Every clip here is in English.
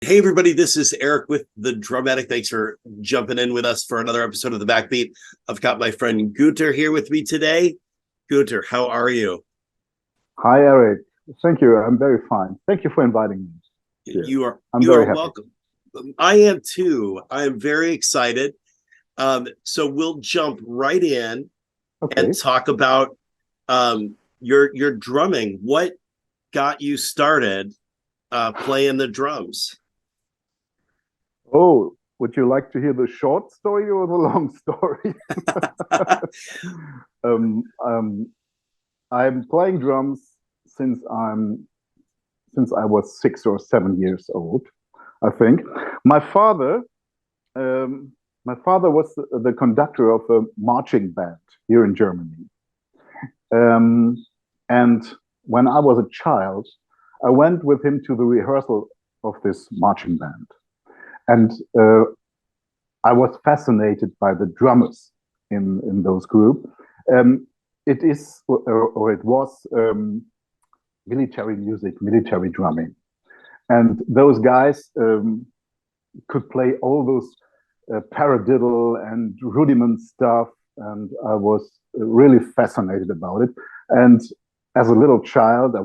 Hey everybody, this is Eric with the Drumatic. Thanks for jumping in with us for another episode of the Backbeat. I've got my friend Gunter here with me today. Gunter, how are you? Hi, Eric. Thank you. I'm very fine. Thank you for inviting me here. You are I'm you are very happy. welcome. I am too. I am very excited. So we'll jump right in and Okay. talk about your drumming. What got you started playing the drums? Oh, would you like to hear the short story or the long story? um, um, I'm playing drums since I was 6 or 7 years old, I think. My father, my father was the conductor of a marching band here in Germany. Um, and when I was a child, I went with him to the rehearsal of this marching band. And I was fascinated by the drummers in those group. It is, or it was, military music, military drumming. And those guys could play all those paradiddle and rudiment stuff. And I was really fascinated about it. And as a little child,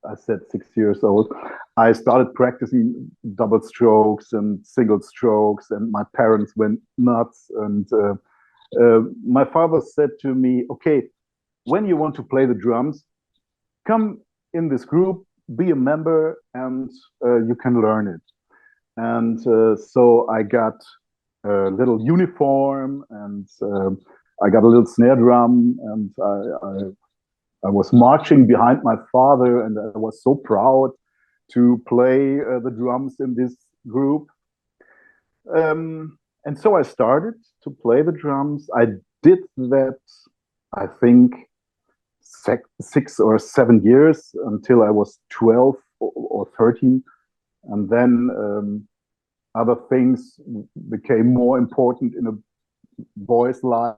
I said 6 years old, I started practicing double strokes and single strokes, and my parents went nuts. And my father said to me, okay, when you want to play the drums, come in this group, be a member, and you can learn it. And so I got a little uniform, and I got a little snare drum, and I was marching behind my father, and I was so proud to play the drums in this group. And so I started to play the drums. I did that, I think, 6 or 7 years until I was 12 or 13. And then other things became more important in a boy's life.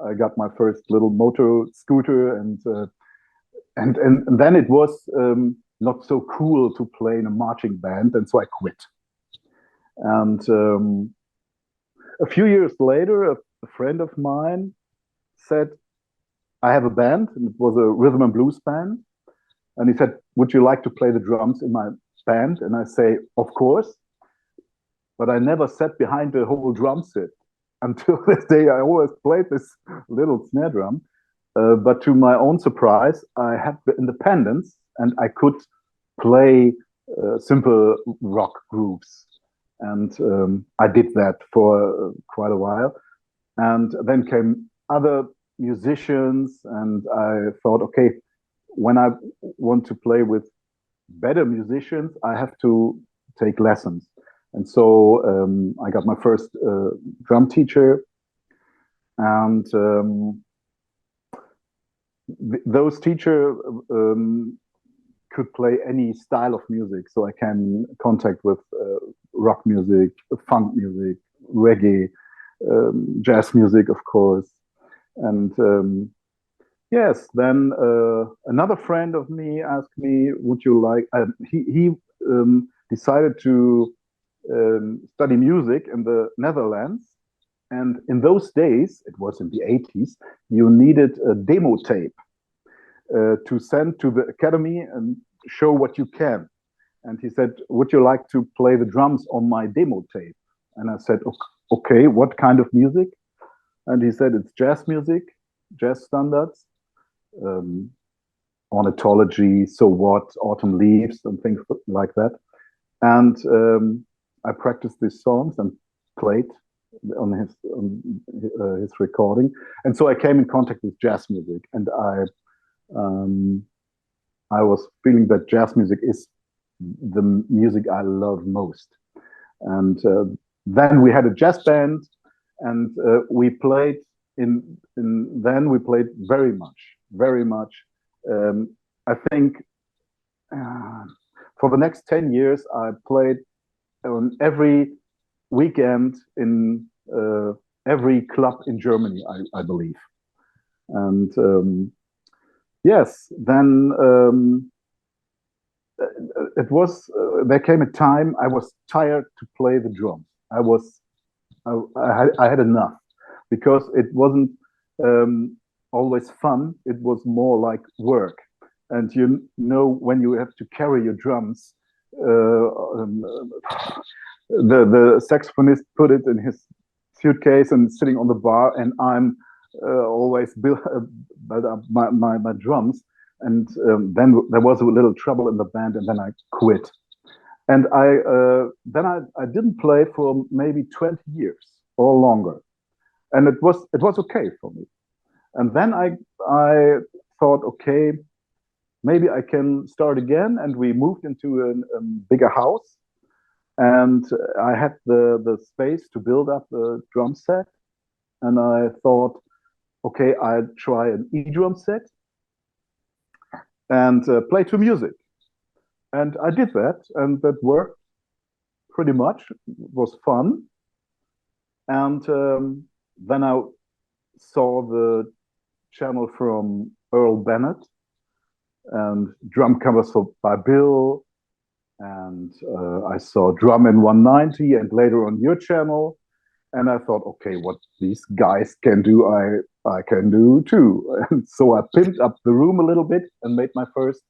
I got my first little motor scooter, and then it was not so cool to play in a marching band, and so I quit. And a few years later, a friend of mine said, "I have a band," and it was a rhythm and blues band. And he said, "Would you like to play the drums in my band?" And I say, "Of course." But I never sat behind the whole drum set. Until this day, I always played this little snare drum. But to my own surprise, I had the independence and I could play simple rock grooves. And I did that for quite a while. And then came other musicians, and I thought, okay, when I want to play with better musicians, I have to take lessons. And so I got my first drum teacher, and those teachers could play any style of music. So I came in contact with rock music, funk music, reggae, jazz music, of course. And yes, then another friend of me asked me, "Would you like?" He decided to study music in the Netherlands. And in those days, it was in the 80s, you needed a demo tape to send to the academy and show what you can. And he said, "Would you like to play the drums on my demo tape?" And I said, "Okay, what kind of music?" And he said, "It's jazz music, jazz standards, um, ornithology, So What, Autumn Leaves, and things like that." And I practiced these songs and played on his recording, and so I came in contact with jazz music, and I was feeling that jazz music is the music I love most. And then we had a jazz band, and we played then we played very much, very much. I think for the next 10 years, I played on every weekend in every club in Germany, I believe. And yes, then it was. There came a time I was tired to play the drums. I had enough because it wasn't always fun. It was more like work. And you know, when you have to carry your drums, the saxophonist put it in his suitcase and sitting on the bar, and I'm always build up my drums. And then there was a little trouble in the band, and then I quit. And I didn't play for maybe 20 years or longer, and it was okay for me. And then I thought, okay, maybe I can start again. And we moved into a bigger house, and I had the space to build up a drum set. And I thought, okay, I'd try an E-drum set and play to music. And I did that, and that worked pretty much. It was fun. And then I saw the channel from Earl Bennett and drum covers by Bill. And I saw Drum in 190 and later on your channel. And I thought, okay, what these guys can do, I can do too. And so I pimped up the room a little bit and made my first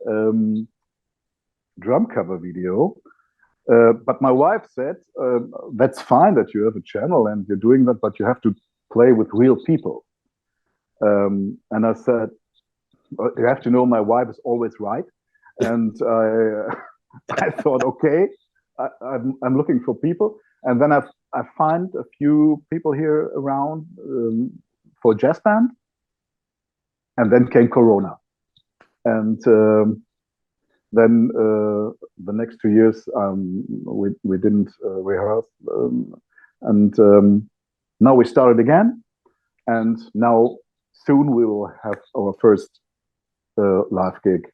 drum cover video. But my wife said, that's fine that you have a channel and you're doing that, but you have to play with real people. And I said, you have to know my wife is always right. And I thought, okay, I'm looking for people. And then I find a few people here around for jazz band. And then came Corona. And then the next 2 years, we didn't rehearse. And now we started again. And now soon we will have our first live gig.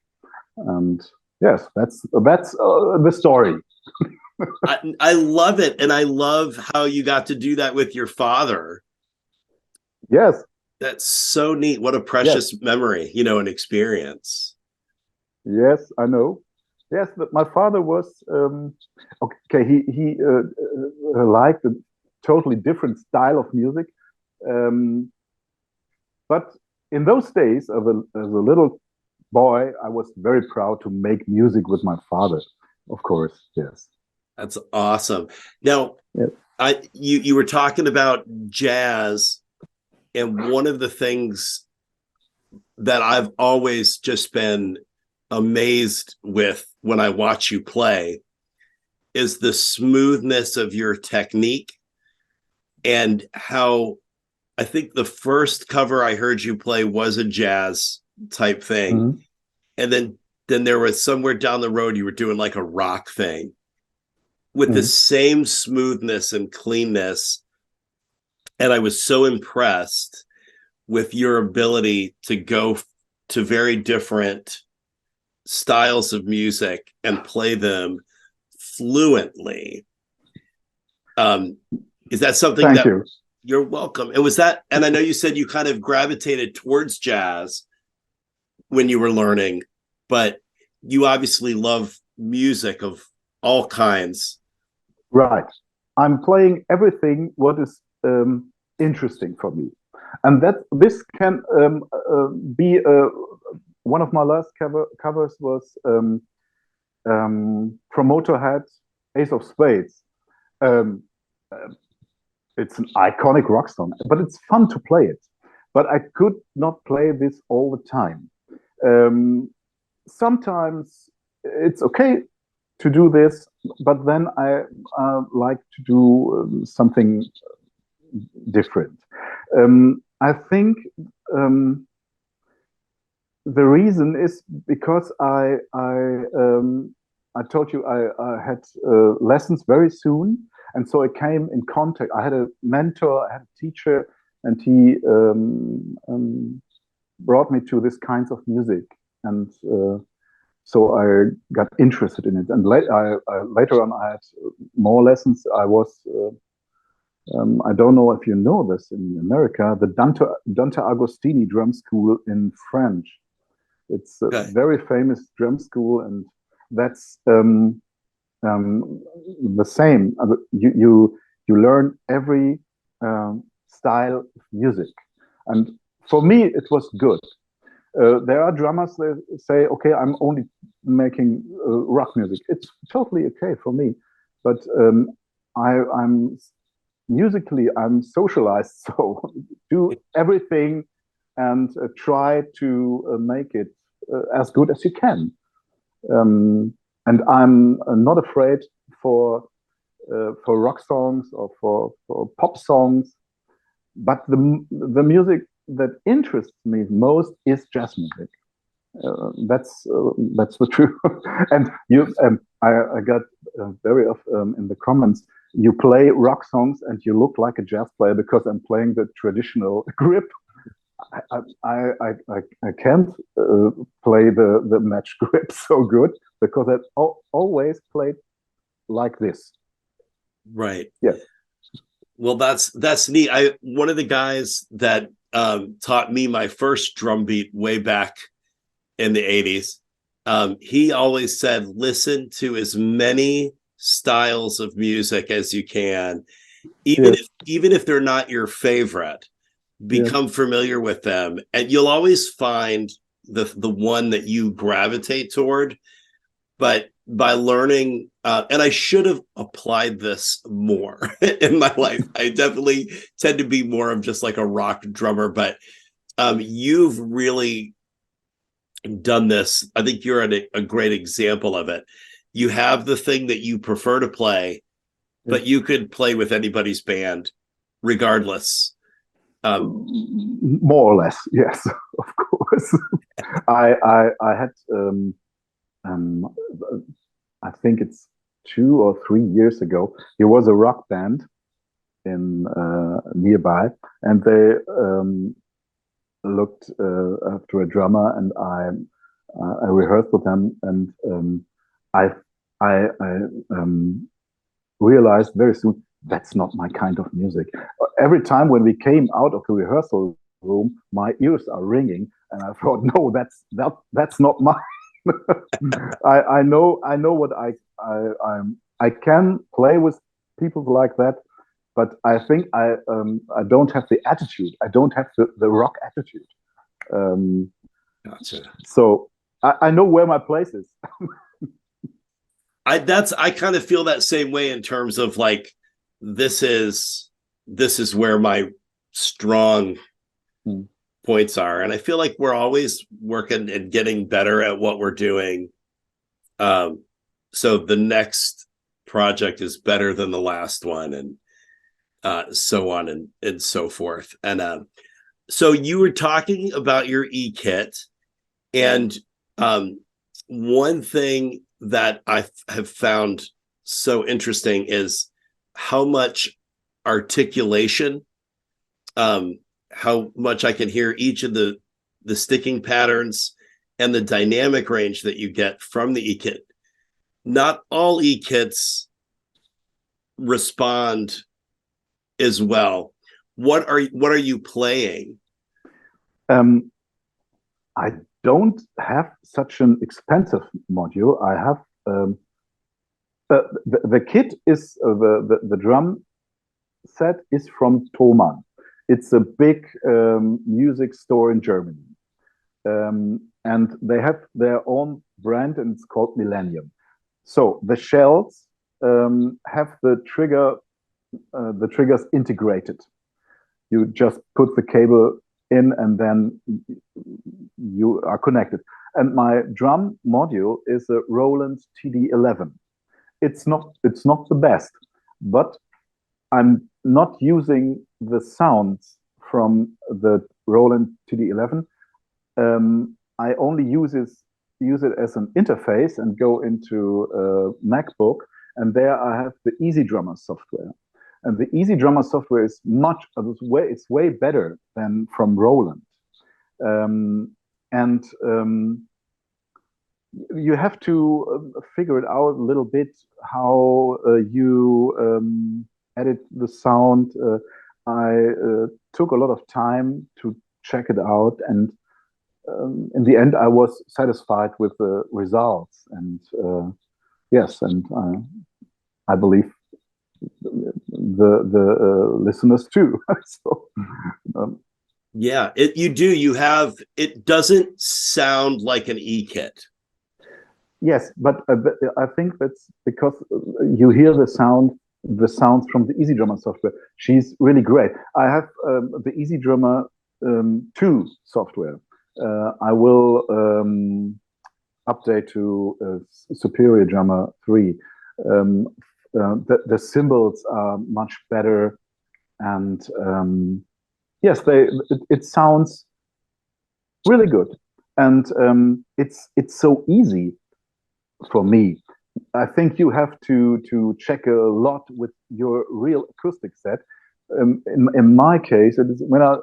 And yes, that's the story. I love it. And I love how you got to do that with your father. Yes. That's so neat. What a precious memory, an experience. Yes, I know. Yes, but my father was okay. He liked a totally different style of music, but in those days, as a little boy, I was very proud to make music with my father. Of course, yes. That's awesome. Now, yes. You were talking about jazz, and one of the things that I've always just been amazed with when I watch you play is the smoothness of your technique, and how I think the first cover I heard you play was a jazz type thing. Mm-hmm. And then there was somewhere down the road you were doing like a rock thing with the same smoothness and cleanness. And I was so impressed with your ability to go to very different styles of music and play them fluently. Is that something Thank you. You're welcome. And was that, and I know you said you kind of gravitated towards jazz when you were learning, but you obviously love music of all kinds. Right. I'm playing everything what is interesting for me. And that this can be one of my last covers was from Motorhead, Ace of Spades. It's an iconic rock song, but it's fun to play it. But I could not play this all the time. Sometimes it's okay to do this, but then I like to do something different. I think the reason is because I told you I had lessons very soon, and so I came in contact. I had a mentor, I had a teacher, and he brought me to this kinds of music, and so I got interested in it. And later on, I had more lessons. I was I don't know if you know this in America, the Dante Agostini drum school in French. It's a very famous drum school, and that's the same. You learn every style of music, and for me it was good. There are drummers that say, "Okay, I'm only making rock music." It's totally okay for me, but I'm musically I'm socialized, so do everything and try to make it as good as you can. Um, and I'm not afraid for rock songs or for pop songs, but the music that interests me most is jazz music. That's the truth. And I got very often in the comments, you play rock songs and you look like a jazz player because I'm playing the traditional grip. I can't play the match grip so good because I always played like this. Right. Yeah. Well, that's neat. One of the guys that taught me my first drum beat way back in the 80s, he always said, listen to as many styles of music as you can, Yes. even if they're not your favorite, Yes. become familiar with them, and you'll always find the one that you gravitate toward. But by learning, and I should have applied this more in my life. I definitely tend to be more of just like a rock drummer, but you've really done this. I think you're a great example of it. You have the thing that you prefer to play, Yes. but you could play with anybody's band regardless. More or less, yes, of course. I had um, I think it's 2 or 3 years ago. There was a rock band in nearby, and they looked after a drummer, and I rehearsed with them, and I I realized very soon that's not my kind of music. Every time when we came out of the rehearsal room, my ears are ringing, and I thought, no, that's not my. I know what I can play with people like that, but I think I don't have the attitude. I don't have the rock attitude. Um, Gotcha. so I know where my place is. I kind of feel that same way in terms of like this is where my strong points are, and I feel like we're always working and getting better at what we're doing. So the next project is better than the last one, and so on and so forth. And so you were talking about your e-kit, and one thing that I have found so interesting is how much articulation, how much I can hear each of the sticking patterns and the dynamic range that you get from the e-kit. Not all e-kits respond as well. What are you playing? I don't have such an expensive module. I have the kit is the drum set is from Komen. It's a big music store in Germany, and they have their own brand, and it's called Millennium. So the shells have the triggers integrated. You just put the cable in, and then you are connected. And my drum module is a Roland TD11. It's not the best, but I'm not using the sounds from the Roland TD11. I only use it as an interface and go into MacBook, and there I have the Easy Drummer software. And the Easy Drummer software is it's way better than from Roland. And you have to figure it out a little bit how you edit the sound. I took a lot of time to check it out, and in the end, I was satisfied with the results, and yes, and I believe the listeners too. So, yeah, it doesn't sound like an E-kit. yes, but I think that's because you hear the sounds from the EasyDrummer software. She's really great. I have the EasyDrummer 2 software. I will update to Superior Drummer 3. The cymbals are much better, and yes, it sounds really good, and it's so easy for me. I think you have to check a lot with your real acoustic set. In my case, it is when I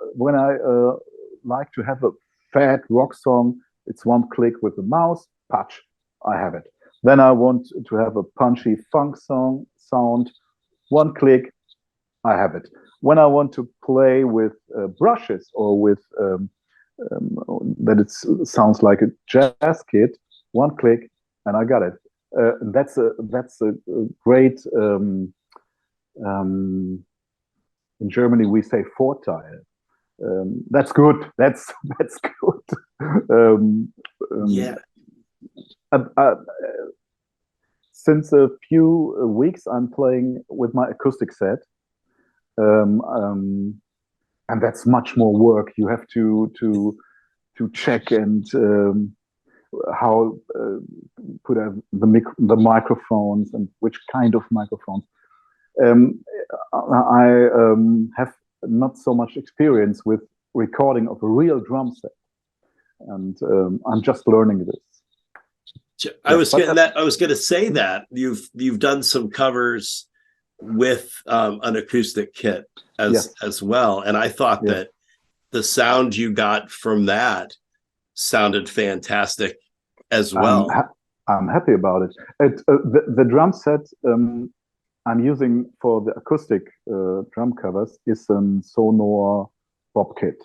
like to have a fat rock song. It's one click with the mouse, patch, I have it. Then I want to have a punchy funk song sound, one click, I have it. When I want to play with brushes or with that it sounds like a jazz kit, one click, and I got it. That's a great. In Germany, we say Vorteil. That's good. That's good. Yeah. Since a few weeks, I'm playing with my acoustic set, and that's much more work. You have to check and how put the microphones and which kind of microphones. I have not so much experience with recording of a real drum set, and I'm just learning this. I was going to say that you've done some covers with an acoustic kit as well, and I thought that the sound you got from that sounded fantastic as well. I'm happy about it. The drum set I'm using for the acoustic drum covers is a Sonor Bob kit.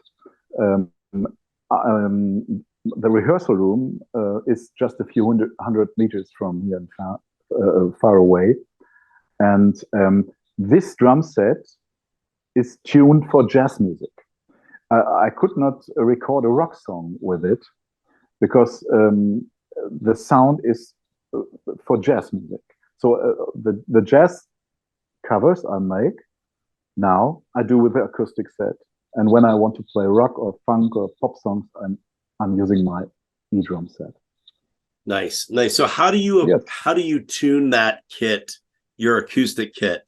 The rehearsal room is just a few hundred meters from here, far away, and this drum set is tuned for jazz music. I could not record a rock song with it because the sound is for jazz music. So the jazz covers I make now, I do with the acoustic set. And when I want to play rock or funk or pop songs, I'm using my eDrum set. Nice. So how do you tune that kit, your acoustic kit,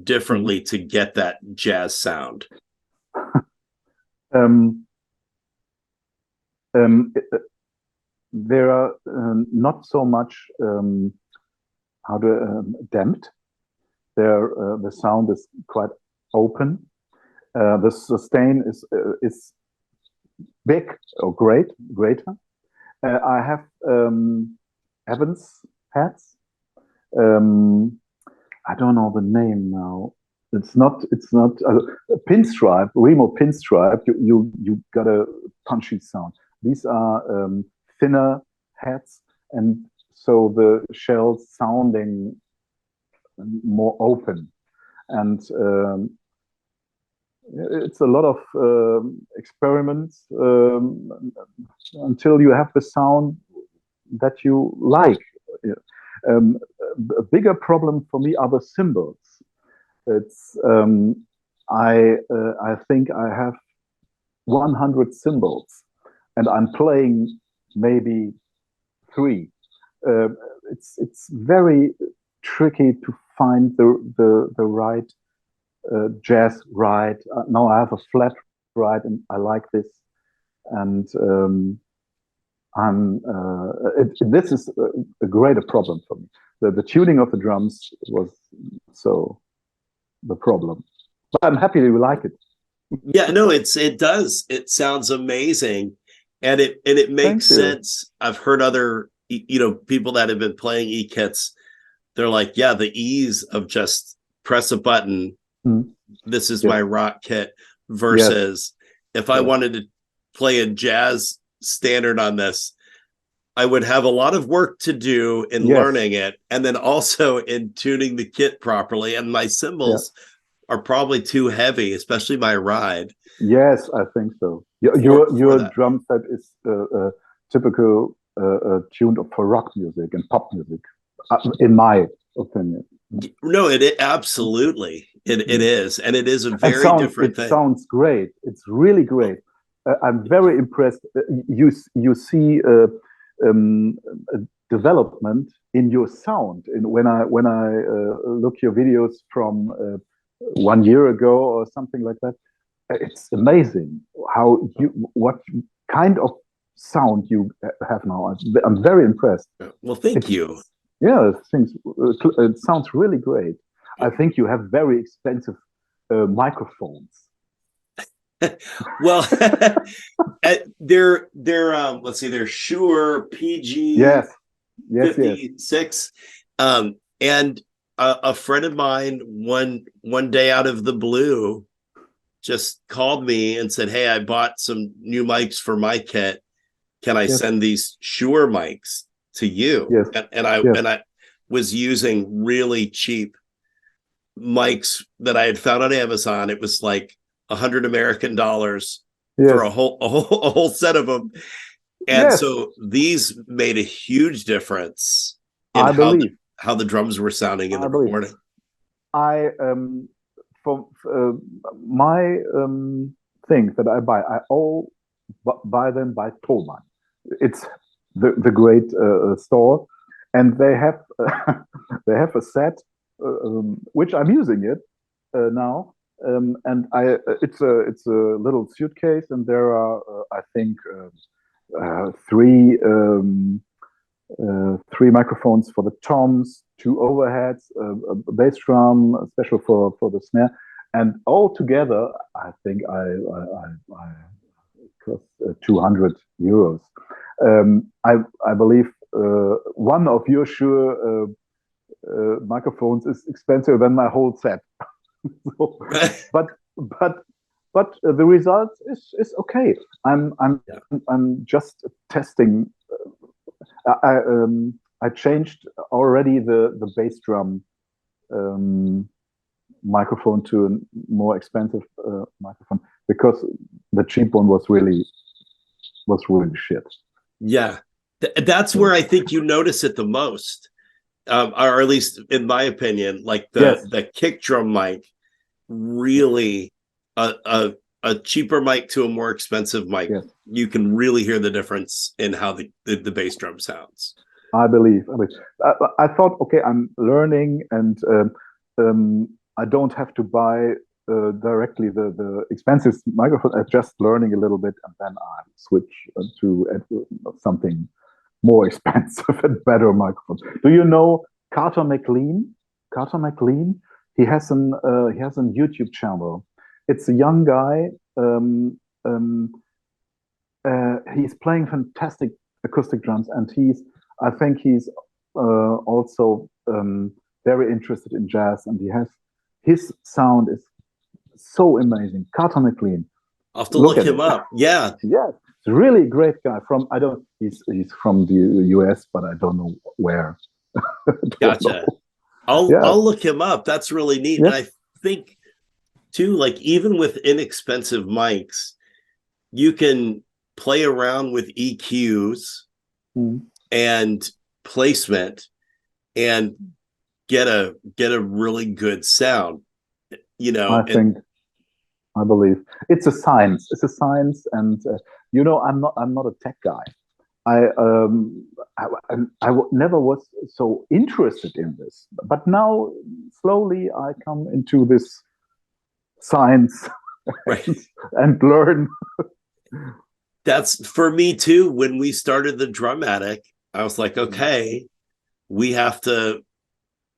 differently to get that jazz sound? There are not so much damped. The sound is quite open. The sustain is big or greater. I have Evans pads. I don't know the name now. It's not pinstripe, Remo pinstripe. You got a punchy sound. These are thinner heads, and so the shell's sounding more open, and it's a lot of experiments until you have the sound that you like. A bigger problem for me are the cymbals. It's I think I have 100 cymbals, and I'm playing maybe 3. It's very tricky to find the right jazz ride. Now I have a flat ride, and I like this. And this is a greater problem for me. The tuning of the drums was the problem, but I'm happy you like it. Yeah, no, it does. It sounds amazing, and it makes sense. I've heard other people that have been playing e-kits. They're like, yeah, the ease of just press a button. This is my rock kit versus if I wanted to play a jazz standard on this. I would have a lot of work to do in learning it, and then also in tuning the kit properly. And my cymbals are probably too heavy, especially my ride. Yes, I think so. Your drum set is typical tuned for rock music and pop music, in my opinion. No, it absolutely it is, and it is a very different thing. It sounds great. It's really great. I'm very impressed. You see a development in your sound. And when I look your videos from 1 year ago or something like that, it's amazing what kind of sound you have now. I'm very impressed. Well, thank you. Yeah, it sounds really great. I think you have very expensive microphones. Well, they're let's see, they're Shure PG 56. And a friend of mine one day out of the blue just called me and said, "Hey, I bought some new mics for my kit. Can I send these Shure mics to you?" And I was using really cheap mics that I had found on Amazon. It was like $100 American for a whole set of them. And so these made a huge difference in how the drums were sounding in the recording. For my things that I buy, I all buy them by Komen. It's the great store, and they have they have a set which I'm using it now. And it's a little suitcase, and there are I think three microphones for the toms, 2 overheads, a bass drum, a special for the snare, and all together I think I cost €200. I believe one of your Shure microphones is expensive than my whole set. So, but the result is okay. I'm just testing. I changed already the bass drum microphone to a more expensive microphone because the cheap one was really shit. Yeah, that's where I think you notice it the most. Or at least in my opinion, like the kick drum mic, really a cheaper mic to a more expensive mic, you can really hear the difference in how the bass drum sounds. I believe. I thought, okay, I'm learning, and I don't have to buy directly the expensive microphone. I'm just learning a little bit, and then I switch to something more expensive and better microphones. Do you know Carter McLean? Carter McLean. He has an YouTube channel. It's a young guy. He's playing fantastic acoustic drums, and I think he's also very interested in jazz, and his sound is so amazing. Carter McLean. I'll have to look him up. Yeah. He's a really great guy. He's from the US, but I don't know where. Gotcha. I'll look him up. That's really neat. And I think too, like even with inexpensive mics, you can play around with EQs and placement and get a really good sound. I believe it's a science. It's a science, and I'm not a tech guy. I never was so interested in this, but now slowly I come into this science and learn. That's for me too. When we started the Drumatic, I was like, okay, we have to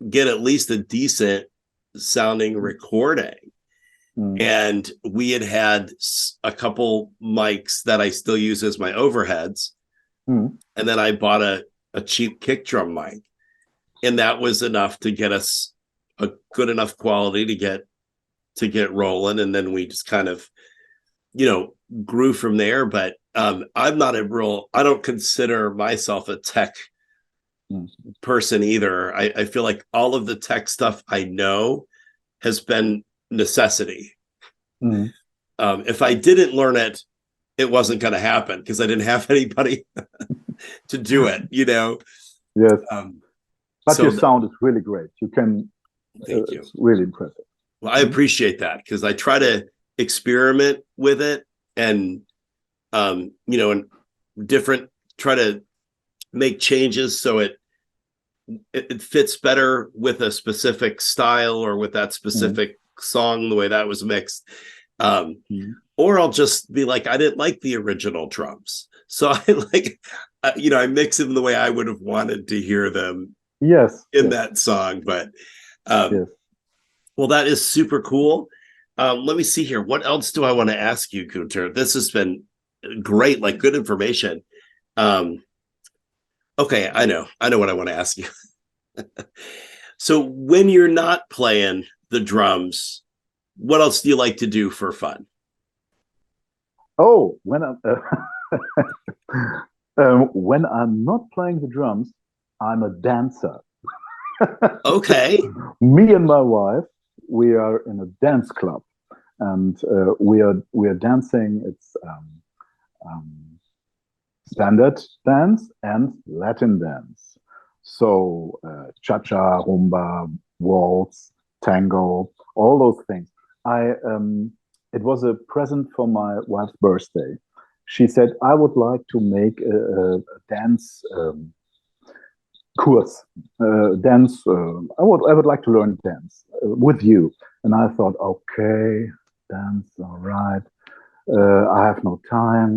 get at least a decent sounding recording. And we had a couple mics that I still use as my overheads. And then I bought a cheap kick drum mic, and that was enough to get us a good enough quality to get rolling. And then we just kind of, grew from there. But I'm not I don't consider myself a tech Mm. person either. I feel like all of the tech stuff I know has been necessity. Mm. If I didn't learn it, it wasn't going to happen because I didn't have anybody to do it, you know? Yes, Um, but your so sound is really great. You can, thank you. it's really impressive. Well, I appreciate that because I try to experiment with it and, you know, and try to make changes so it fits better with a specific style or with that Mm. specific song, the way that was mixed. Mm. Or I'll just be like, I didn't like the original drums. So I like, you know, I mix them the way I would have wanted to hear them Yes, in yes, that song. But, um, yes. well, that is super cool. Let me see here. What else do I want to ask you, Gunter? This has been great, like good information. Um, okay, I know what I want to ask you. So when you're not playing the drums, what else do you like to do for fun? Oh, when I'm not playing the drums, I'm a dancer. Okay. Me and my wife, we are in a dance club, and we are dancing. It's um, standard dance and Latin dance. So cha-cha, rumba, waltz, tango, all those things. I It was a present for my wife's birthday. She said I would like to make a dance course, dance. I would like to learn dance with you. And I thought, okay, dance, all right. I have no time.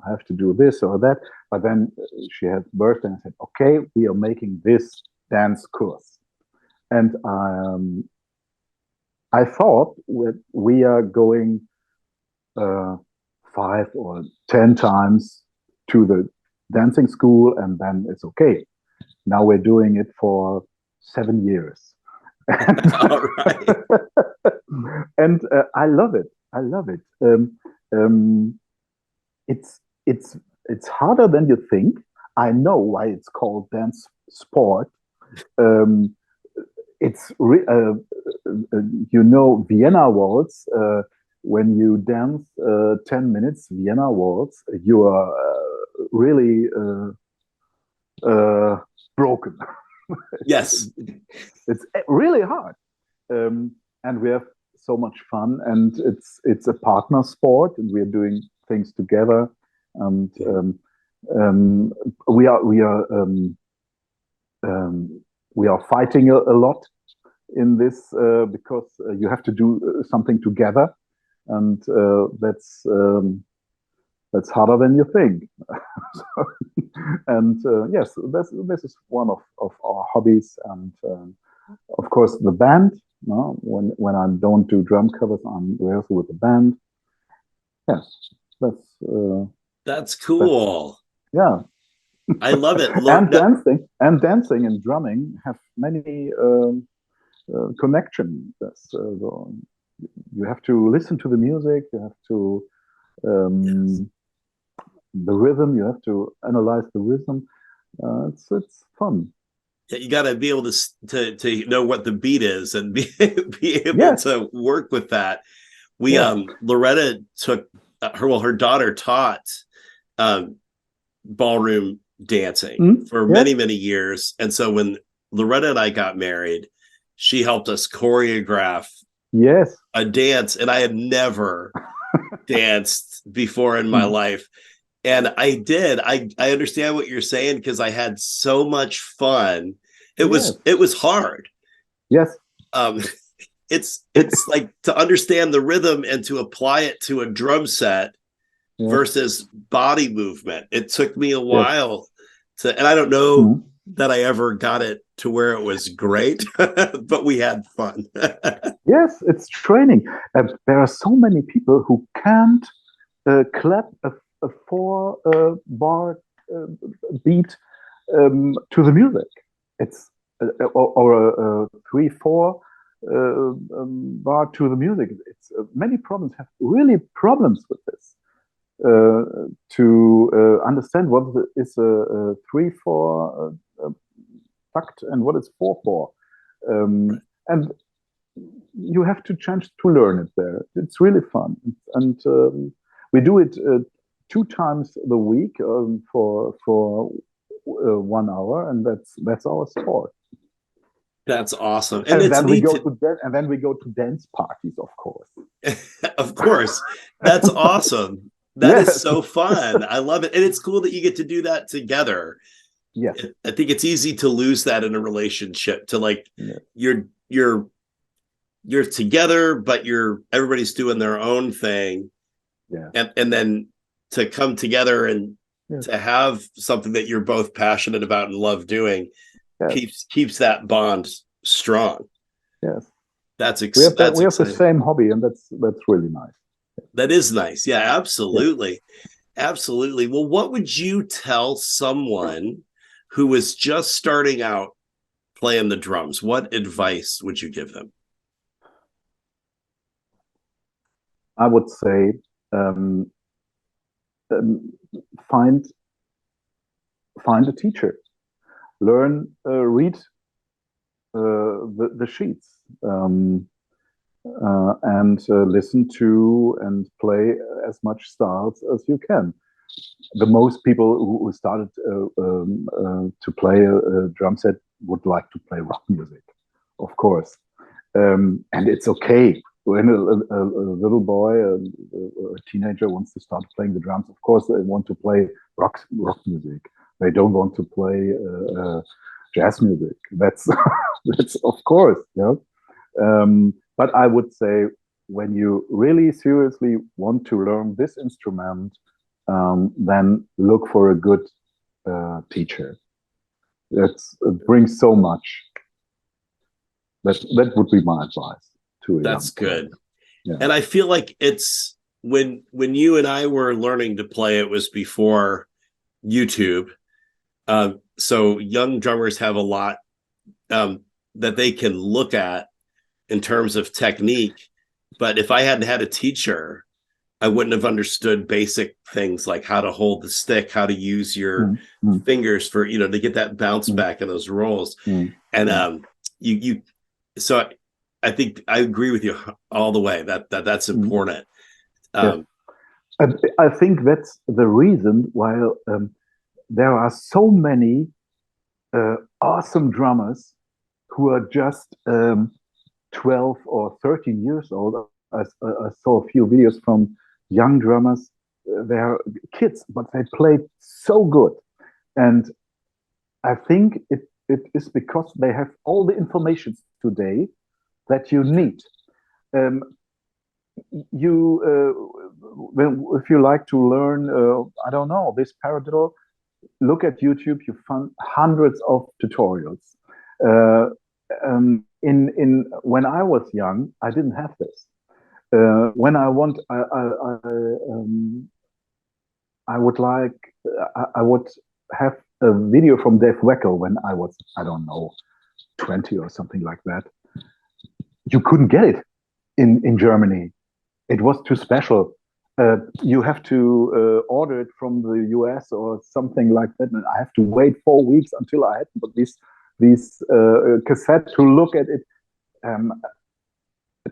I have to do this or that. But then she had birthday and I said, okay, we are making this dance course. And I thought we are going uh, 5 or 10 times to the dancing school and then it's okay. Now we're doing it for 7 years. All right. And I love it. I love it. Um, it's it's it's harder than you think. I know why it's called dance sport. Um, it's Vienna waltz. When you dance 10 minutes Vienna waltz, you are really broken. Yes. It's really hard, and we have so much fun. And it's a partner sport, and we're doing things together. And um, we are we are we are fighting a lot in this because you have to do something together, and that's harder than you think. And yes, this is one of our hobbies, and of course the band. No, when I don't do drum covers, I'm rehearsing with the band. Yes, that's That's that's cool. yeah. I love it. And dancing and drumming have many connection. You have to listen to the music. You have to yes. um, the rhythm. You have to analyze the rhythm. It's fun. Yeah, you got to be able to know what the beat is and be able Yes, to work with that. We yes. Loretta took her daughter taught um ballroom dancing Mm, for yes, many years, and so when Loretta and I got married, she helped us choreograph yes. a dance, and I had never danced before in my Mm, life. And I understand what you're saying because I had so much fun. yes, It was hard. yes. Um, It, it's like to understand the rhythm and to apply it to a drum set yes, versus body movement. It took me a yes. while to, and I don't know Mm. that I ever got it to where it was great, but we had fun. Yes, it's training. There are so many people who can't clap a four bar uh, beat to the music. It's or a 3/4 bar to the music. It's many problems have really problems with this. to understand what is a 3/4 takt and what is 4/4, and you have to change to learn it there. It's really fun, and we do it 2 times a week for 1 hour, and that's our sport. That's awesome. And it's then we go to and then we go to dance parties, of course. Of course. That's awesome. That is so fun. I love it. And it's cool that you get to do that together. Yes. I think it's easy to lose that in a relationship, to like you're together, but everybody's doing their own thing. Yeah. And then to come together and to have something that you're both passionate about and love doing keeps that bond strong. Yes. We have the same hobby, and that's really nice. That is nice. Yeah, absolutely. Yeah. Absolutely. Well, what would you tell someone who is just starting out playing the drums? What advice would you give them? I would say find a teacher. Learn, read the sheets, and listen to and play as much styles as you can. The most people who started to play a drum set would like to play rock music, of course, and it's okay. When a little boy, a teenager wants to start playing the drums, of course they want to play rock music. They don't want to play jazz music. That's of course, but I would say, when you really seriously want to learn this instrument, then look for a good teacher. It brings so much. That would be my advice to. That's good. Yeah. And I feel like it's when you and I were learning to play, it was before YouTube. So young drummers have a lot that they can look at in terms of technique. But if I hadn't had a teacher, I wouldn't have understood basic things like how to hold the stick, how to use your fingers for, to get that bounce back in those rolls. And so I think I agree with you all the way that's important. I think that's the reason why there are so many awesome drummers who are just 12 or 13 years old. I saw a few videos from young drummers. They're kids, but they play so good. And I think it is because they have all the information today that you need. If you like to learn, I don't know, this paradiddle, look at YouTube. You find hundreds of tutorials. When I was young, I didn't have this. When I would have a video from David Whitaker when I was, I don't know, 20 or something like that. You couldn't get it in Germany. It was too special. You have to order it from the US or something like that, and I have to wait 4 weeks until I had these cassette to look at it.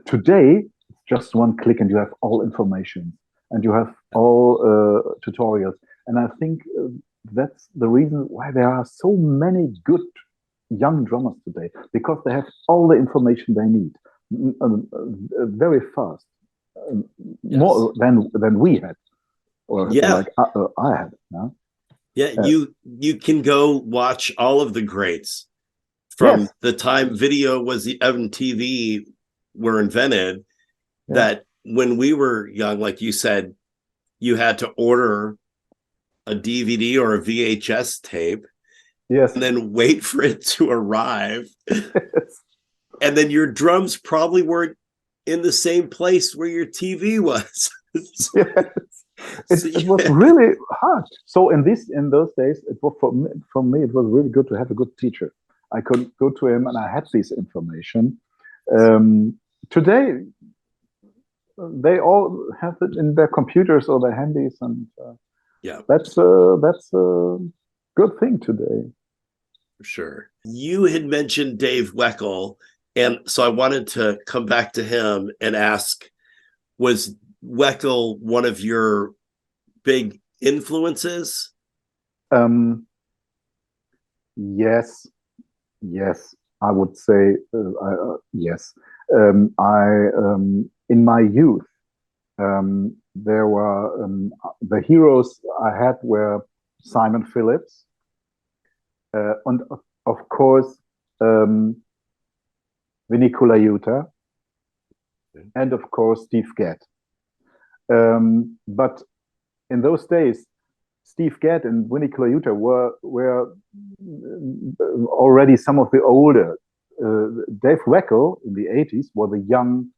Today, it's just one click and you have all information, and you have all tutorials. And I think that's the reason why there are so many good young drummers today, because they have all the information they need very fast, more than we had, or like I had. You can go watch all of the greats from the time video was the MTV were invented. That when we were young, like you said, you had to order a DVD or a VHS tape, and then wait for it to arrive. And then your drums probably weren't in the same place where your TV was. It was really hard. So in those days, it was for me, it was really good to have a good teacher. I could go to him and I had this information. Today, they all have it in their computers or their handies, and Yeah, that's a good thing today. for sure. You had mentioned Dave Weckl, and so I wanted to come back to him and ask, was Weckl one of your big influences? Yes, yes, I would say yes. I In my youth, there were the heroes I had were Simon Phillips, and of course Vinny Colaiuta, and of course Steve Gadd. But in those days, Steve Gadd and Vinny Colaiuta were already some of the older. Dave Weckl in the 80s was a young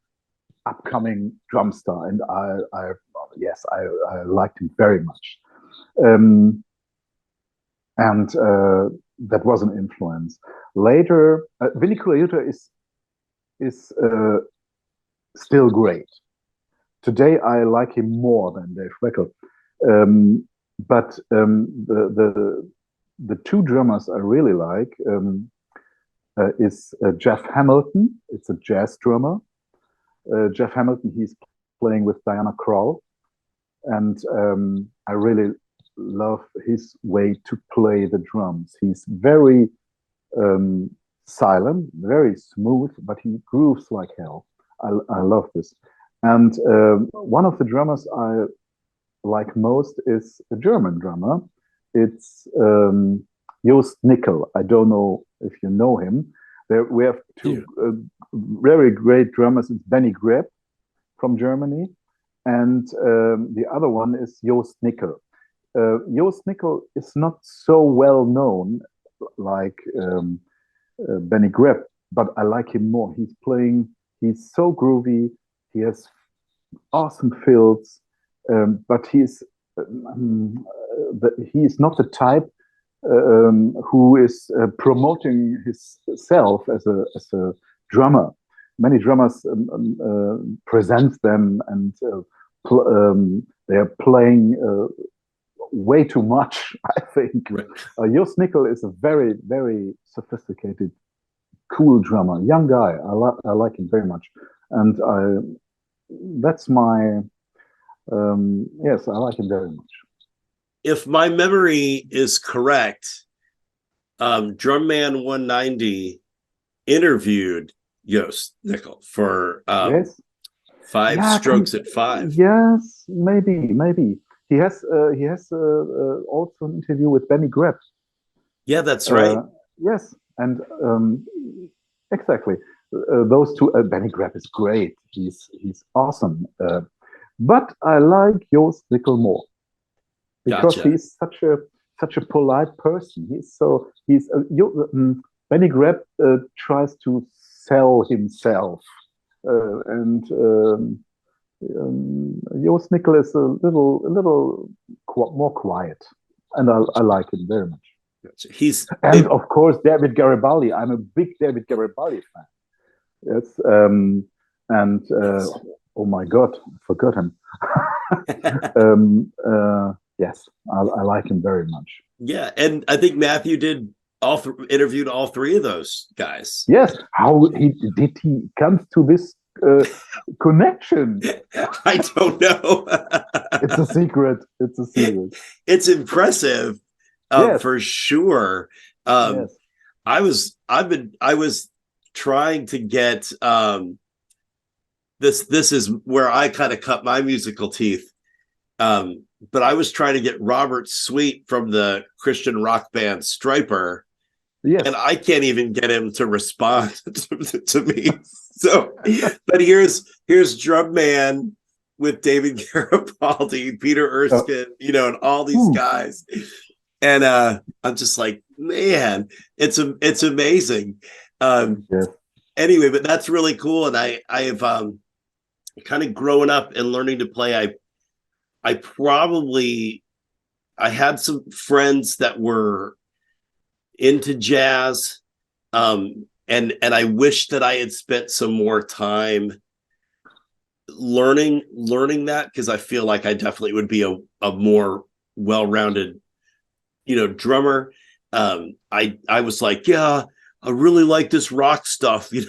upcoming drum star, and I liked him very much. And that was an influence. Later, Vinny Colaiuta is still great. Today, I like him more than Dave Weckl. But the two drummers I really like is Jeff Hamilton. It's a jazz drummer. Jeff Hamilton, he's playing with Diana Krall, and I really love his way to play the drums. He's very silent, very smooth, but he grooves like hell. I love this. And one of the drummers I like most is a German drummer. It's Joost Nickel. I don't know if you know him. We have two very great drummers. It's Benny Greb from Germany, and the other one is Joost Nickel. Joost Nickel is not so well known like Benny Greb, but I like him more. He's so groovy. He has awesome fills, but he's not the type who is promoting himself as a drummer. Many drummers present them, and they are playing way too much, I think. Right. Joost Nickel is a very, very sophisticated, cool drummer, young guy. I like him very much, and that's my yes, I like him very much. If my memory is correct, Drumman 190 interviewed Joost Nickel for Yes, Five yeah, Strokes at Five. yes, maybe he has also an interview with Benny Greb. Yeah, that's right. Yes, and exactly those two. Benny Greb is great. He's awesome. But I like Joost Nickel more because Gotcha. he's such a polite person. Benny Greb tries to sell himself, and Joost Nickel is a little more quiet, and I like him very much. Gotcha. And of course David Garibaldi. I'm a big David Garibaldi fan. Yes, and yes. Oh my God, I forgot him. Yes, I like him very much. Yeah, and I think Matthew did interviewed all three of those guys. Yes, how did he come to this connection? I don't know. It's a secret. It's a secret. It's impressive, Yes. for sure. Yes. I was trying to get this is where I kind of cut my musical teeth. But I was trying to get Robert Sweet from the Christian rock band Stryper. Yes. And I can't even get him to respond to me. So, but here's Drum Man with David Garibaldi, Peter Erskine, and all these guys. And I'm just like, man, it's amazing. Yes. Anyway, but that's really cool. And I have kind of growing up and learning to play. I had some friends that were into jazz, and I wish that I had spent some more time learning that, because I feel like I definitely would be a more well-rounded, drummer. I was like, yeah, I really like this rock stuff, and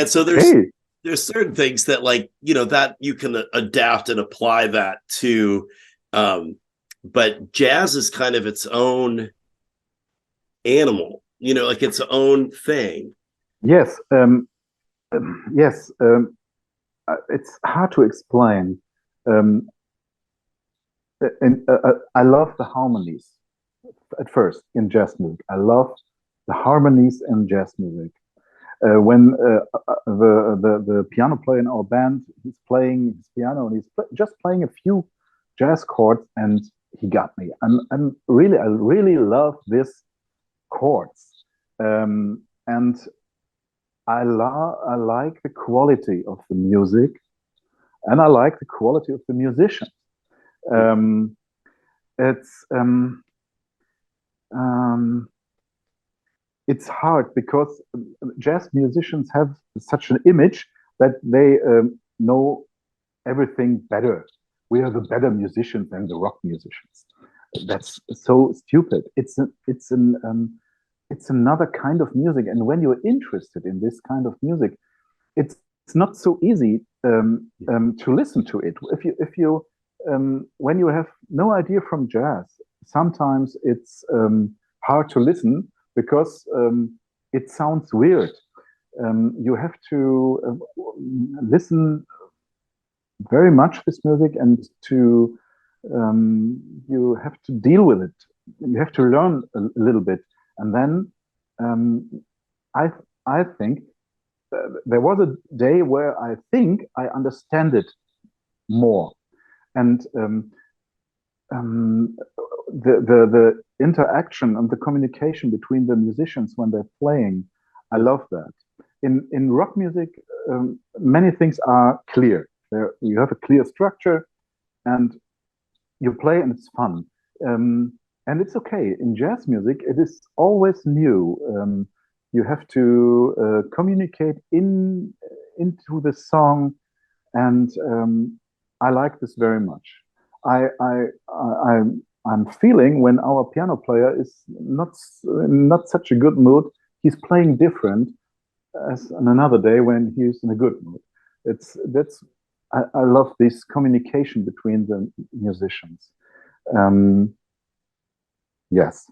so Okay. there's certain things that, like, that you can adapt and apply that to, but jazz is kind of its own animal, like its own thing. Yes. Yes. It's hard to explain. Um, I love the harmonies at first in jazz music. I love the harmonies in jazz music. When the piano player in our band, he's playing his piano and he's just playing a few jazz chords, and he got me. I really love this chords, and I like the quality of the music, and I like the quality of the musicians. Um, it's um, it's hard because jazz musicians have such an image that they know everything better. We are the better musicians than the rock musicians. That's so stupid. It's another kind of music, and when you're interested in this kind of music, it's not so easy to listen to it. If you when you have no idea from jazz, sometimes it's hard to listen because it sounds weird. You have to listen very much this music, and to you have to deal with it. You have to learn a little bit, and then um, I I think there was a day where I think I understand it more, and um, the interaction and the communication between the musicians when they're playing, I love that. In rock music, many things are clear. You have a clear structure, and you play, and it's fun. And it's okay. In jazz music, it is always new. You have to communicate into the song, and I like this very much. I, I, I, I'm feeling when our piano player is not such a good mood, he's playing different as on another day when he's in a good mood. It's that's I love this communication between the musicians. Um, yes,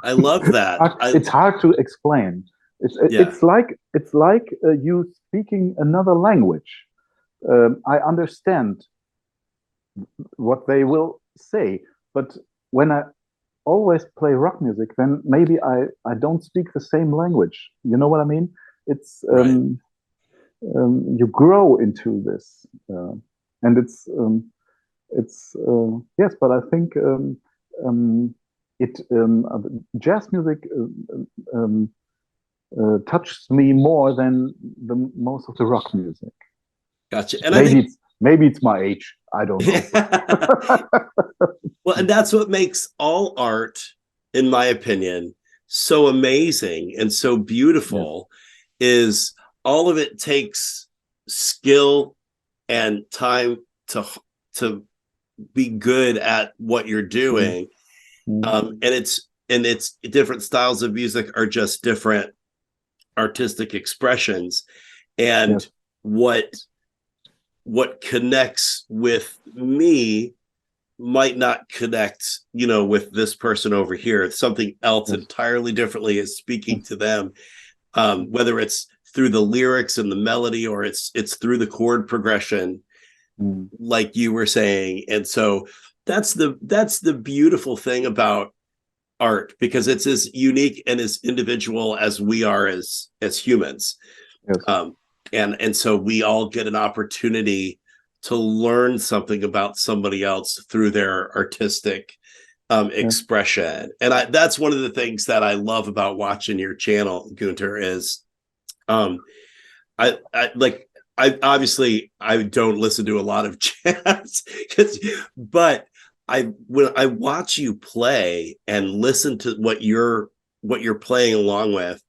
I love that. it's hard to explain. Yeah. It's like you speaking another language. I understand what they will say, but when I always play rock music, then maybe I don't speak the same language. You know what I mean? It's Right. you grow into this, and it's yes, but I think it jazz music touches me more than the most of the rock music. Gotcha. And I Maybe think it's my age. I don't know. well, and that's what makes all art, in my opinion, so amazing and so Yes. beautiful, is all of it takes skill and time to be good at what you're Mm, doing. mm, And it's different styles of music are just different artistic expressions. And yes. what connects with me might not connect, with this person over here. Something else Yes. entirely differently is speaking Yes. to them, whether it's through the lyrics and the melody, or it's through the chord progression, Mm, like you were saying. And so that's the beautiful thing about art, because it's as unique and as individual as we are as humans. yes. um, and so we all get an opportunity to learn something about somebody else through their artistic Yes. expression. And that's one of the things that I love about watching your channel, Gunter, is um, I like, I obviously I don't listen to a lot of jazz, but when I watch you play and listen to what you're playing along with,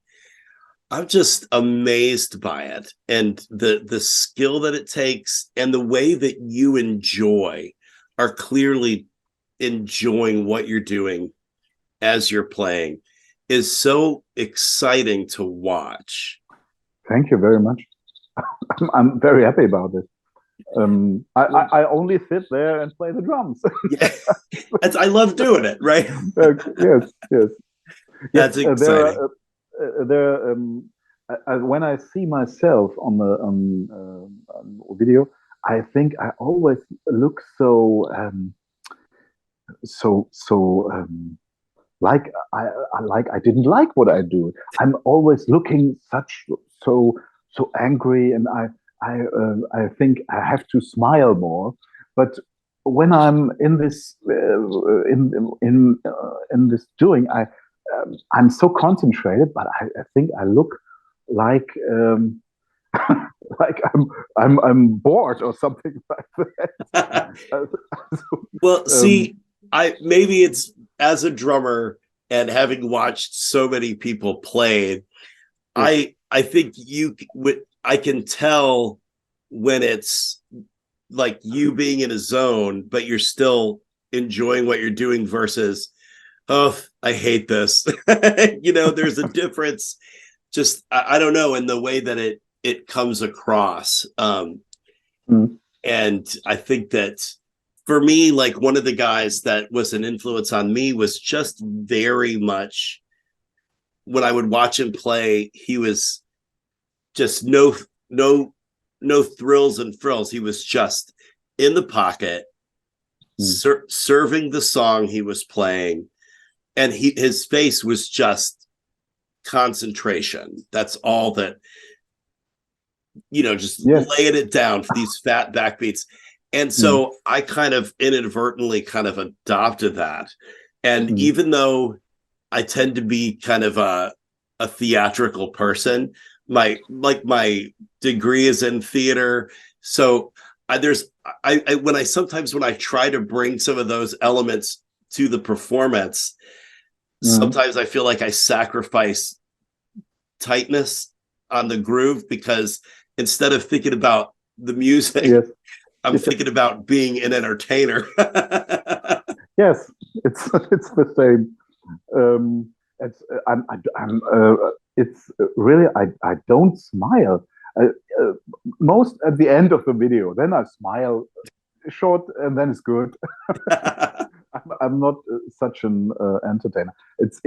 I'm just amazed by it, and the skill that it takes, and the way that you are clearly enjoying what you're doing as you're playing is so exciting to watch. Thank you very much. I'm very happy about it. I only sit there and play the drums. Yeah, I love doing it. Right? Yes, yes, That's yes. exciting. When I see myself on the on video, I think I always look so like I didn't like what I do. I'm always looking so angry, and I think I have to smile more. But when I'm in this in this doing, I'm so concentrated. But I think I look like like I'm bored or something like that. Well, see, I maybe it's as a drummer and having watched so many people play, I think I can tell when it's like you being in a zone, but you're still enjoying what you're doing versus, oh, I hate this. There's a difference. Just I don't know, in the way that it comes across. And I think that for me, like, one of the guys that was an influence on me was just very much, when I would watch him play, he was just no thrills and frills. He was just in the pocket, serving the song he was playing, and his face was just concentration. That's all that, just laying it down for these fat backbeats. And so I kind of inadvertently kind of adopted that. And even though I tend to be kind of a theatrical person, my degree is in theater. So when I try to bring some of those elements to the performance, sometimes I feel like I sacrifice tightness on the groove, because instead of thinking about the music, I'm thinking about being an entertainer. Yes, it's the same. It's really I don't smile most at the end of the video. Then I smile short, and then it's good. I'm not such an entertainer. It's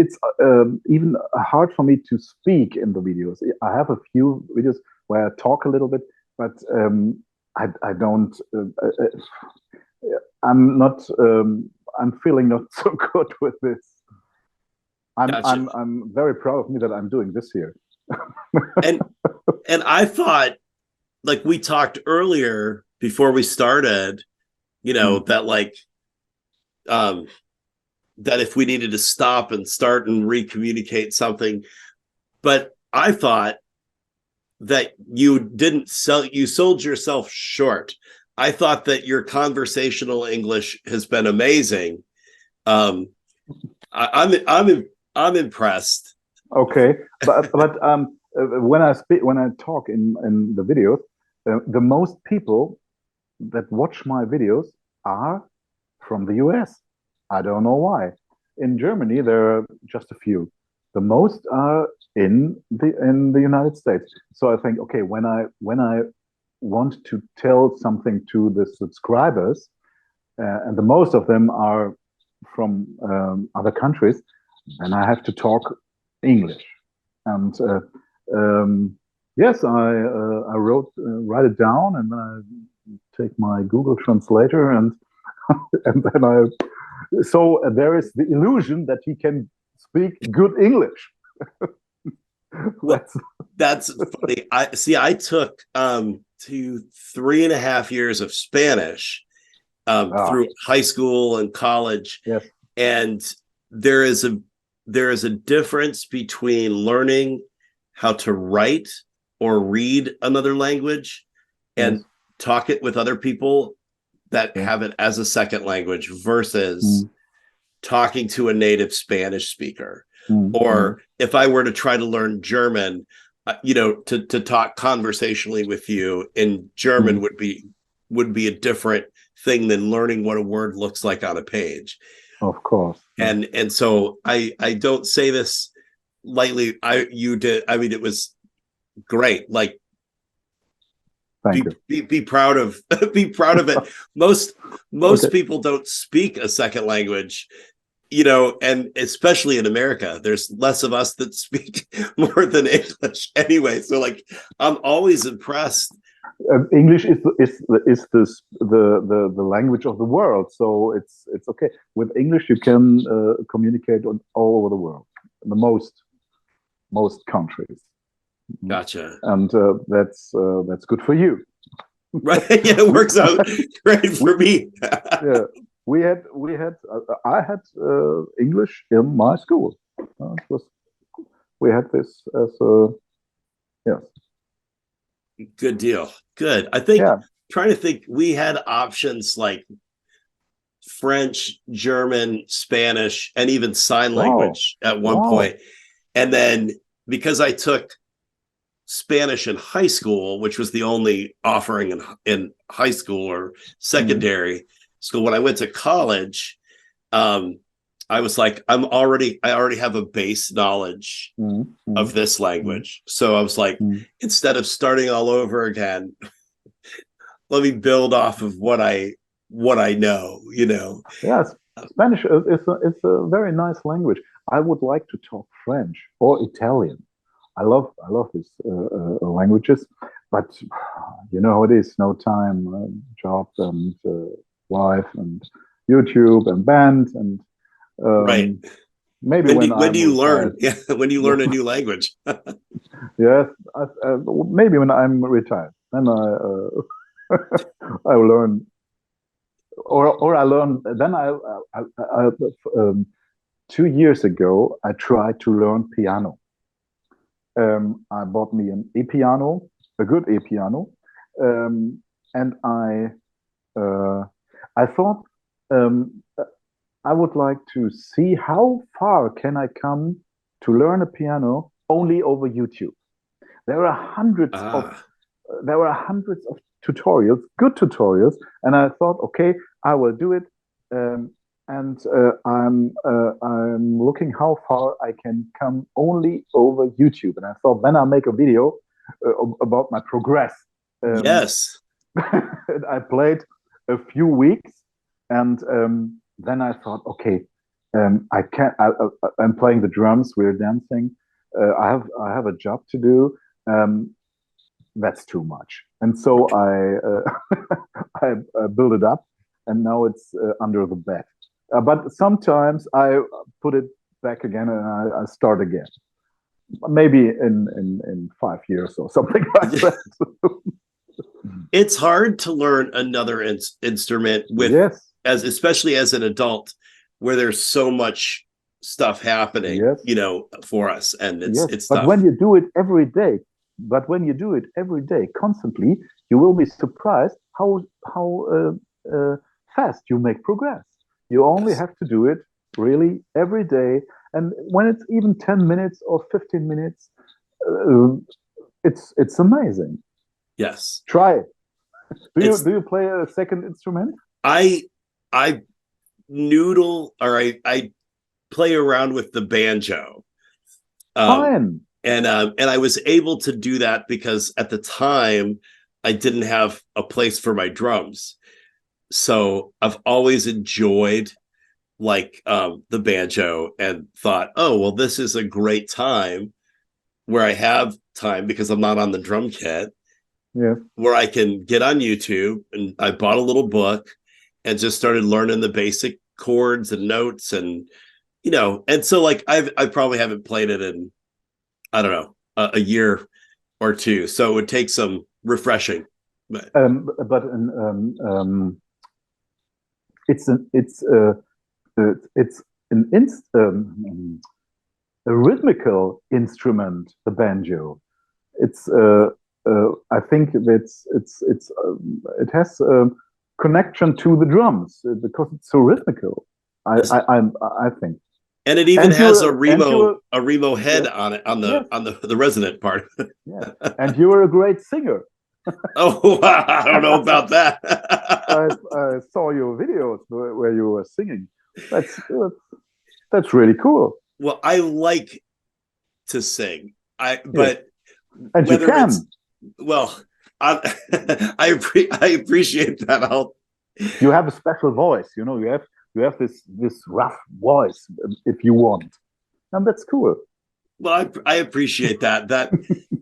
even hard for me to speak in the videos. I have a few videos where I talk a little bit, but I don't. I'm not. I'm feeling not so good with this. I'm very proud of me that I'm doing this here. and I thought, like we talked earlier before we started, that like that if we needed to stop and start and recommunicate something, but I thought that you sold yourself short. I thought that your conversational English has been amazing. I'm impressed. Okay, but when I talk in the videos, the most people that watch my videos are from the US. I don't know why. In Germany, there are just a few. The most are in the United States. So I think, okay, when I want to tell something to the subscribers, and the most of them are from other countries, then I have to talk English. And yes, I write it down, and then I take my Google Translator, and and then so there is the illusion that he can speak good English. That's funny. I took 3.5 years of Spanish through high school and college. Yes. And there is a difference between learning how to write or read another language and talk it with other people that have it as a second language versus talking to a native Spanish speaker. Or if I were to try to learn German, you know, to talk conversationally with you in German would be a different thing than learning what a word looks like on a page. Of course. And so I don't say this lightly. You did. I mean, it was great. Like, Thank you. Be proud of be proud of it. Most people don't speak a second language, you know, and especially in America, there's less of us that speak more than English anyway. So like, I'm always impressed. English is the language of the world, so it's okay. With English, you can communicate all over the world, the most countries. Gotcha. And that's good for you. Right? Yeah, it works out great for me. Yeah, I had English in my school. We had this as a yes. Good deal. Good. I think trying to think, we had options like French, German, Spanish, and even sign language at one point. And then because I took Spanish in high school, which was the only offering in high school or secondary school, when I went to college, I was like, I already have a base knowledge of this language. So I was like, instead of starting all over again, let me build off of what I know, you know. Yes, Spanish is a very nice language. I would like to talk French or Italian. I love these languages, but you know how it is. No time, job and wife and YouTube and band and right. Maybe when do you learn? Yeah, when you learn a new language. Yes, maybe when I'm retired, then I learn, or I learn. Then I 2 years ago I tried to learn piano. I bought me an e-piano, a good e-piano, and I thought I would like to see how far can I come to learn a piano only over YouTube. There are hundreds of tutorials, good tutorials, and I thought, okay, I will do it. And I'm looking how far I can come only over YouTube. And I thought, then I'll make a video about my progress. Yes. And I played a few weeks, and then I thought, okay, I can't. I'm playing the drums. We're dancing. I have a job to do. That's too much. And so I build it up, and now it's under the bed. But sometimes I put it back again and I start again. Maybe in 5 years or something like that. It's hard to learn another instrument with, especially as an adult, where there's so much stuff happening, you know, for us, and it's but tough. when you do it every day, constantly, you will be surprised how fast you make progress. You only have to do it really every day, and when it's even 10 minutes or 15 minutes, it's amazing. Yes, try it. Do you play a second instrument? I noodle, or I play around with the banjo. Fine. And I was able to do that because at the time I didn't have a place for my drums. So I've always enjoyed like the banjo and thought, oh, well, this is a great time where I have time because I'm not on the drum kit. Yeah. Where I can get on YouTube, and I bought a little book and just started learning the basic chords and notes, and you know, and so like I probably haven't played it in, I don't know, a year or two, so it would take some refreshing. But it's a rhythmical instrument, the banjo. It's I think it has a connection to the drums because it's so rhythmical. I think. And it even And has a you were, Remo head yes, on it, on yes, the resonant part. yes. And you were a great singer. Oh, I don't know about that. I saw your videos where you were singing. That's that's really cool. Well, I like to sing. Yes, But and you whether it's, can. well, I I appreciate that. You have a special voice. You know, you have this rough voice if you want, and that's cool. Well, I appreciate that.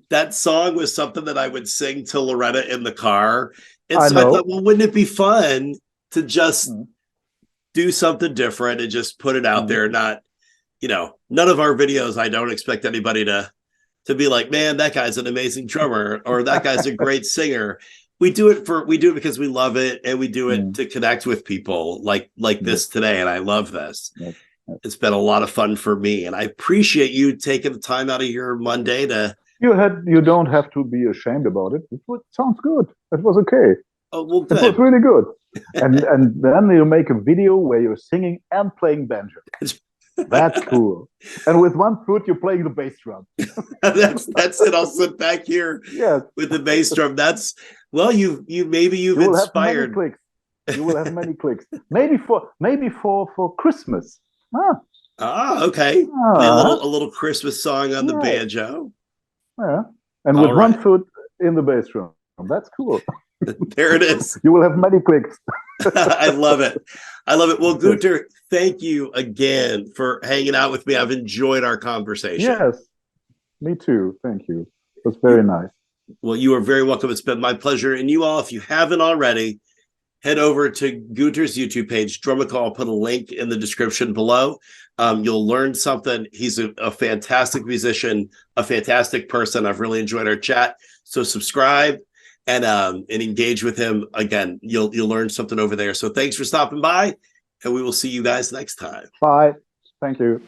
That song was something that I would sing to Loretta in the car. And I so I know. thought, well, wouldn't it be fun to just Mm, do something different and just put it out mm, there? Not, none of our videos, I don't expect anybody to be like, man, that guy's an amazing drummer or that guy's a great singer. We do it because we love it, and we do it mm, to connect with people like yes, this today. And I love this. yes, yes. It's been a lot of fun for me, and I appreciate you taking the time out of your Monday to. You don't have to be ashamed about it. Sounds good. It was okay. Oh, well, It was good. really good. And then you make a video where you're singing and playing banjo. That's cool. And with one foot, you're playing the bass drum. That's it. I'll sit back here Yes. with the bass drum. That's, well, you've You will have many inspired. clicks. You will have many clicks. Maybe for Christmas. Okay. Play Ah, a little Christmas song on the yes. banjo. Yeah. And with All one right. foot in the bass drum. That's cool. There it is. You will have many clicks. I love it. I love it. Well, Yes. Gunter, thank you again for hanging out with me. I've enjoyed our conversation. Yes. Me too. Thank you. It was very nice. Well, you are very welcome. It's been my pleasure. And you all, if you haven't already, head over to Gunter's YouTube page, DRUMICO. I'll put a link in the description below. You'll learn something. He's a fantastic musician, a fantastic person. I've really enjoyed our chat. So subscribe and engage with him. Again, you'll learn something over there. So thanks for stopping by, and we will see you guys next time. Bye. Thank you.